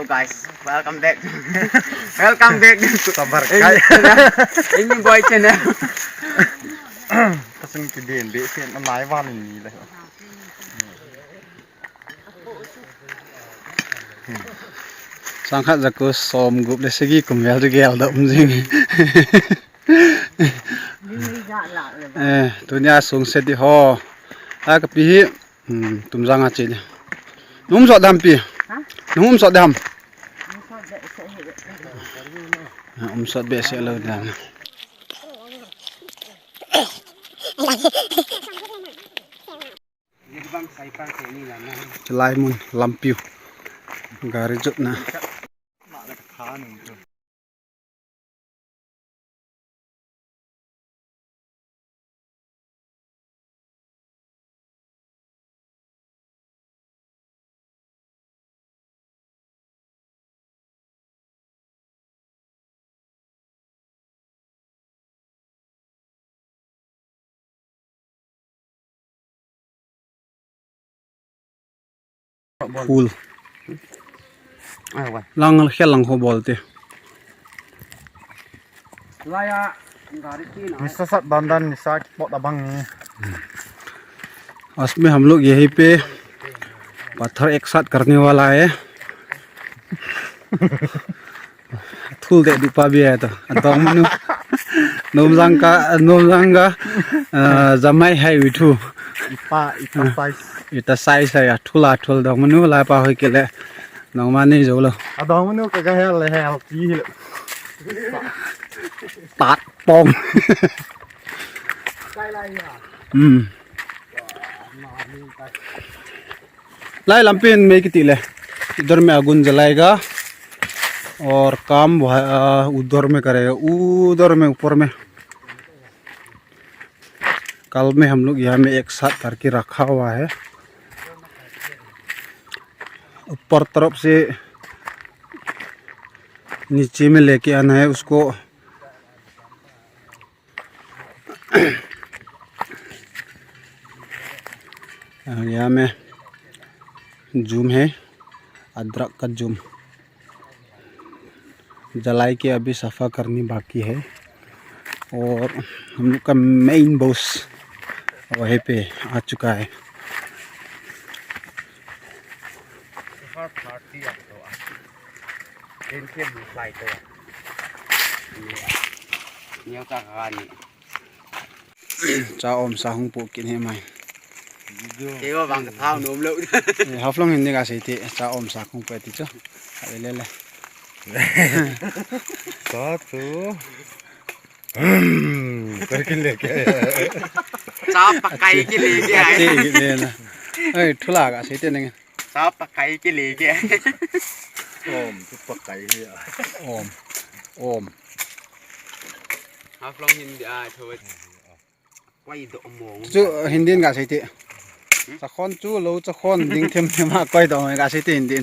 Hello guys, welcome back. Welcome back to Sabar ini boy channel. Kasing tidin be sen nai wan ni le. Sangkhat jaku som gup le segi kumel de gel da umjing. Dunia sung se di ho. A ka pi tumjang a chi. Num so dam pi. Num so dam. So be se lo dam. Chelai mun lampiu. Gari jut na. Pool. Lang khel lang ho bolte. Laya गाड़ी की ना निसा सत बंधन निसा pot abang ni. आज में हम लोग यहीं पे पत्थर एक साथ करने वाला है. थूल दे दुपा भी है तो अतों मनु नोमजंगा जमाई है विठू Ipa size. इता साइज है थूला थूल दो मनु ला पा होई केले नोमानी जो लो Adong menu ka hel le hel pi. तात पोंग लाई लंपिन में किती ले इधर में अगुन जलाएगा और काम उधर में करेगा उधर में ऊपर में. कल में हम लोग यहाँ में एक साथ करके रखा हुआ है. ऊपर तरफ से नीचे में लेके आना है उसको. यहाँ में जूम है अदरक का जूम जलाई के अभी सफ़ा करनी बाकी है. और हम लोग का मेन बॉस वहीं पे आ चुका है. Cha om sa hung pu kin he mai. Kêu bằng cái phao nôm lựu. Học long hình cái gì thì cha om sa hung pu tí chứ. Lên lên. Satu. Terkilek. Sao pakai cái lì kia. Chị lên. Ê, thu là cái gì tên này. Sao pakai cái lì kia. Om tu pakai dia. Om. Học long hình thôi. Quay độ mồm. Chú Hindi cái gì thì. Cha khon chú lâu cha khon ding thêm thêm mà quay độ cái gì thì Hindi.